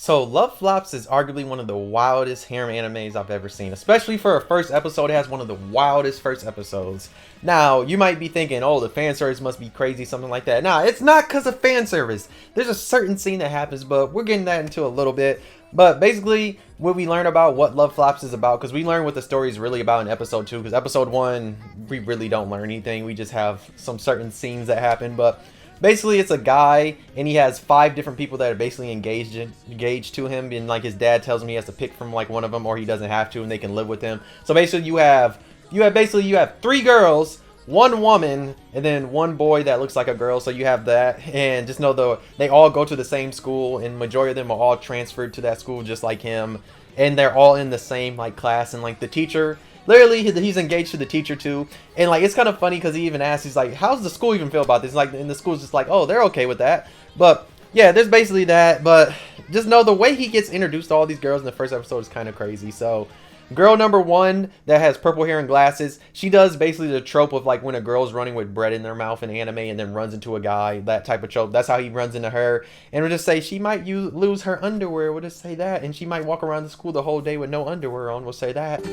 So, Love Flops is arguably one of the wildest harem animes I've ever seen. Especially for a first episode, it has one of the wildest first episodes. Now, you might be thinking, oh, the fan service must be crazy, something like that. Nah, it's not because of fan service. There's a certain scene that happens, but we're getting that into a little bit. But basically, what we learn about what Love Flops is about, because we learn what the story is really about in episode 2, because episode 1, we really don't learn anything. We just have some certain scenes that happen, but basically, it's a guy, and he has 5 different people that are basically engaged to him, and like his dad tells him he has to pick from like one of them, or he doesn't have to, and they can live with him. So basically, you have 3 girls, 1 woman, and then 1 boy that looks like a girl. So you have that, and just know they all go to the same school, and majority of them are all transferred to that school just like him, and they're all in the same like class, and like the teacher. Literally, he's engaged to the teacher too, and like it's kind of funny because he even asks, he's like, "How's the school even feel about this?" Like, and the school's just like, "Oh, they're okay with that." But yeah, there's basically that. But just know the way he gets introduced to all these girls in the first episode is kind of crazy. So, girl number 1 that has purple hair and glasses, she does basically the trope of like when a girl's running with bread in their mouth in anime and then runs into a guy. That type of trope. That's how he runs into her, and we'll just say she might lose her underwear. We'll just say that, and she might walk around the school the whole day with no underwear on. We'll say that.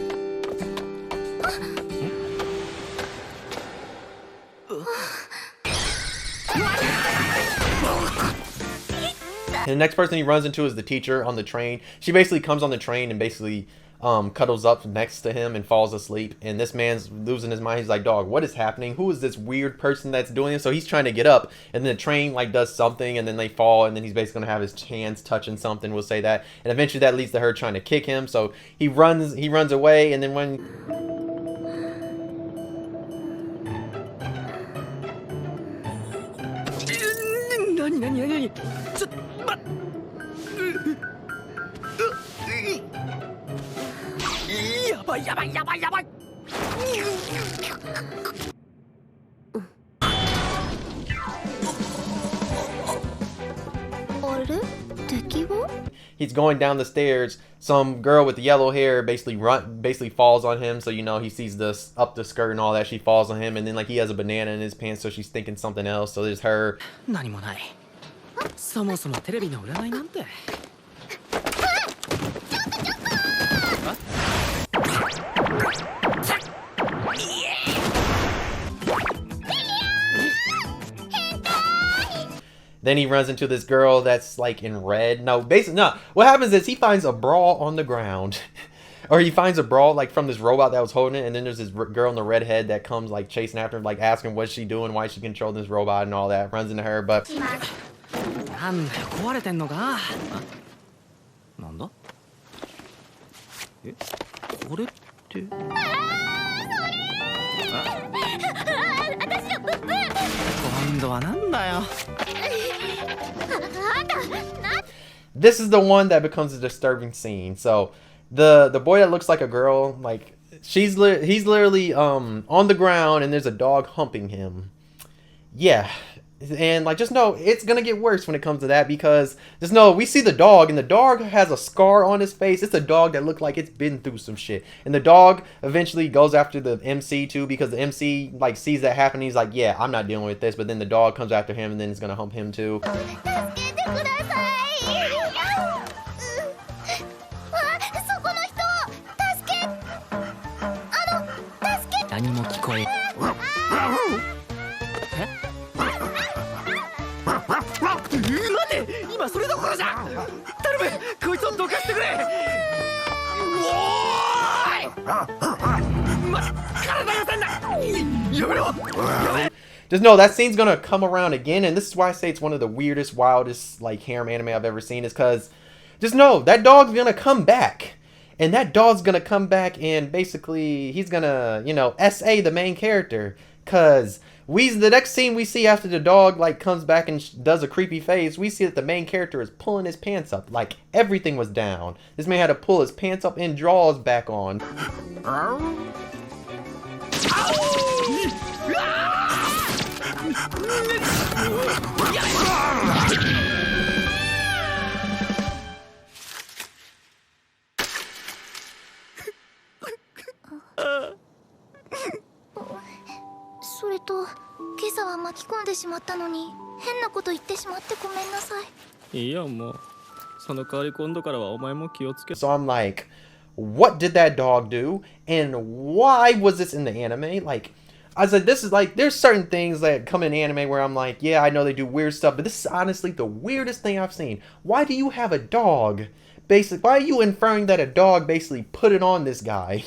And the next person he runs into is the teacher on the train. She basically comes on the train and basically cuddles up next to him and falls asleep. And this man's losing his mind. He's like, "Dog, what is happening? Who is this weird person that's doing this?" So he's trying to get up, and then the train like does something, and then they fall, and then he's basically gonna have his hands touching something. We'll say that, and eventually that leads to her trying to kick him. So he runs away, and then when he's going down the stairs, some girl with the yellow hair basically falls on him. So he sees this up the skirt and all that. She falls on him, and then like he has a banana in his pants, so she's thinking something else. So there's her. Then he runs into this girl that's like in red. No, basically, no. What happens is he finds a bra on the ground. Or he finds a bra like from this robot that was holding it. And then there's this girl in the red head that comes like chasing after him, like asking what's she doing, why she controlling this robot and all that. Runs into her, but this is the one that becomes a disturbing scene. So the boy that looks like a girl, like he's literally on the ground, and there's a dog humping him. Yeah. And like, just know it's gonna get worse when it comes to that, because just know we see the dog, and the dog has a scar on his face. It's a dog that looked like it's been through some shit, and the dog eventually goes after the MC too, because the MC like sees that happen. He's like, "Yeah, I'm not dealing with this." But then the dog comes after him, and then it's gonna hump him too. Just know that scene's gonna come around again, and this is why I say it's one of the weirdest, wildest like harem anime I've ever seen, is because just know that dog's gonna come back. And that dog's gonna come back, and basically he's gonna, SA the main character. Cause the next scene we see after the dog like comes back and does a creepy face, we see that the main character is pulling his pants up, like everything was down. This man had to pull his pants up and drawers back on. So I'm like, what did that dog do? And why was this in the anime? Like, I was like, this is like, there's certain things that come in anime where I'm like, yeah, I know they do weird stuff, but this is honestly the weirdest thing I've seen. Why do you have a dog? Basically, why are you inferring that a dog basically put it on this guy?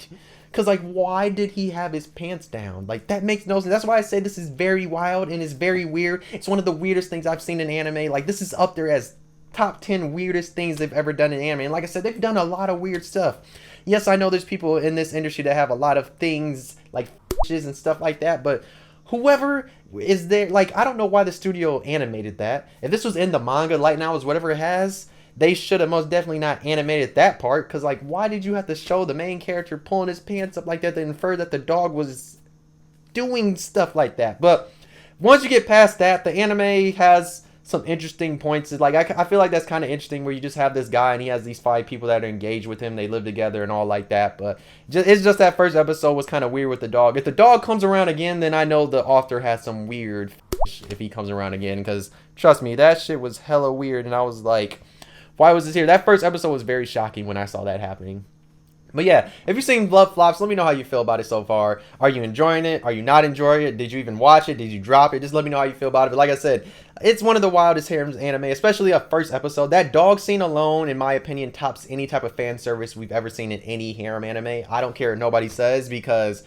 Because, like, why did he have his pants down? Like, that makes no sense. That's why I say this is very wild and it's very weird. It's one of the weirdest things I've seen in anime. Like, this is up there as top 10 weirdest things they've ever done in anime. And like I said, they've done a lot of weird stuff. Yes, I know there's people in this industry that have a lot of things, like, and stuff like that, but whoever is there, like, I don't know why the studio animated that. If this was in the manga, Light and Hours, whatever it has, they should have most definitely not animated that part, because, like, why did you have to show the main character pulling his pants up like that to infer that the dog was doing stuff like that? But once you get past that, the anime has some interesting points. Like, I feel like that's kind of interesting where you just have this guy and he has these 5 people that are engaged with him. They live together and all like that. But it's just that first episode was kind of weird with the dog. If the dog comes around again, then I know the author has some weird if he comes around again. Because, trust me, that shit was hella weird. And I was like, why was this here? That first episode was very shocking when I saw that happening. But yeah, if you've seen Love Flops, let me know how you feel about it so far. Are you enjoying it? Are you not enjoying it? Did you even watch it? Did you drop it? Just let me know how you feel about it. But like I said, it's one of the wildest Harem anime, especially a first episode. That dog scene alone, in my opinion, tops any type of fan service we've ever seen in any Harem anime. I don't care what nobody says, because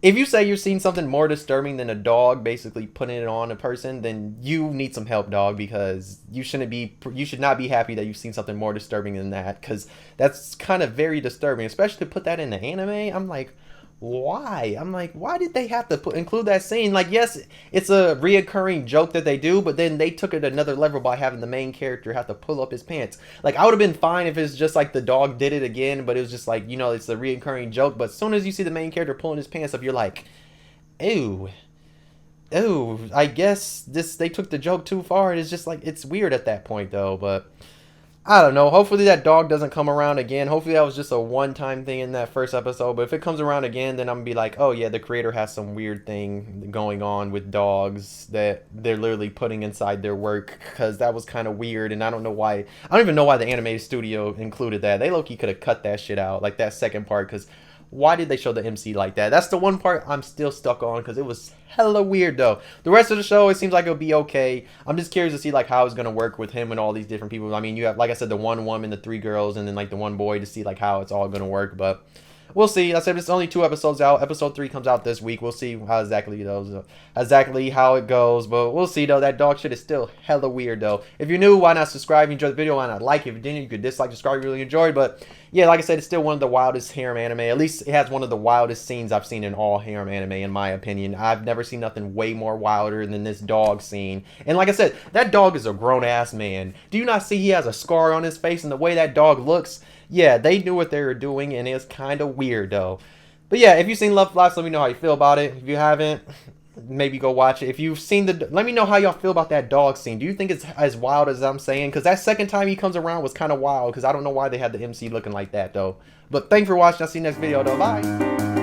if you say you've seen something more disturbing than a dog basically putting it on a person, then you need some help, dog, because you should not be happy that you've seen something more disturbing than that, because that's kind of very disturbing, especially to put that in the anime. I'm like, why? I'm like, why did they have to include that scene? Like, yes, it's a reoccurring joke that they do, but then they took it another level by having the main character have to pull up his pants. Like, I would have been fine if it's just like the dog did it again, but it was just like, you know, it's a reoccurring joke. But as soon as you see the main character pulling his pants up, you're like, ew. Oh, I guess they took the joke too far. It's just like, it's weird at that point though. But I don't know. Hopefully that dog doesn't come around again. Hopefully that was just a one-time thing in that first episode. But if it comes around again, then I'm going to be like, oh yeah, the creator has some weird thing going on with dogs that they're literally putting inside their work. Because that was kind of weird. And I don't know why. I don't even know why the animated studio included that. They low-key could have cut that shit out. Like that second part. Because why did they show the MC like that? That's the one part I'm still stuck on, because it was hella weird though. The rest of the show, it seems like it'll be okay. I'm just curious to see like how it's gonna work with him and all these different people. I mean, you have, like I said, the one woman, the 3 girls, and then like the one boy, to see like how it's all gonna work. But we'll see. I said it's only 2 episodes out. Episode 3 comes out this week. We'll see how exactly how it goes. But we'll see though. That dog shit is still hella weird though. If you're new, why not subscribe? If you enjoyed the video, why not like? If you didn't, you could dislike, subscribe, you really enjoyed. But yeah, like I said, it's still one of the wildest harem anime. At least it has one of the wildest scenes I've seen in all harem anime, in my opinion. I've never seen nothing way more wilder than this dog scene. And like I said, that dog is a grown-ass man. Do you not see he has a scar on his face, and the way that dog looks? Yeah, they knew what they were doing, and it's kind of weird, though. But yeah, if you've seen Love Flops, let me know how you feel about it. If you haven't, maybe go watch it. If you've seen let me know how y'all feel about that dog scene. Do you think it's as wild as I'm saying? Because that second time he comes around was kind of wild, because I don't know why they had the MC looking like that, though. But thanks for watching. I'll see you next video, though. Bye.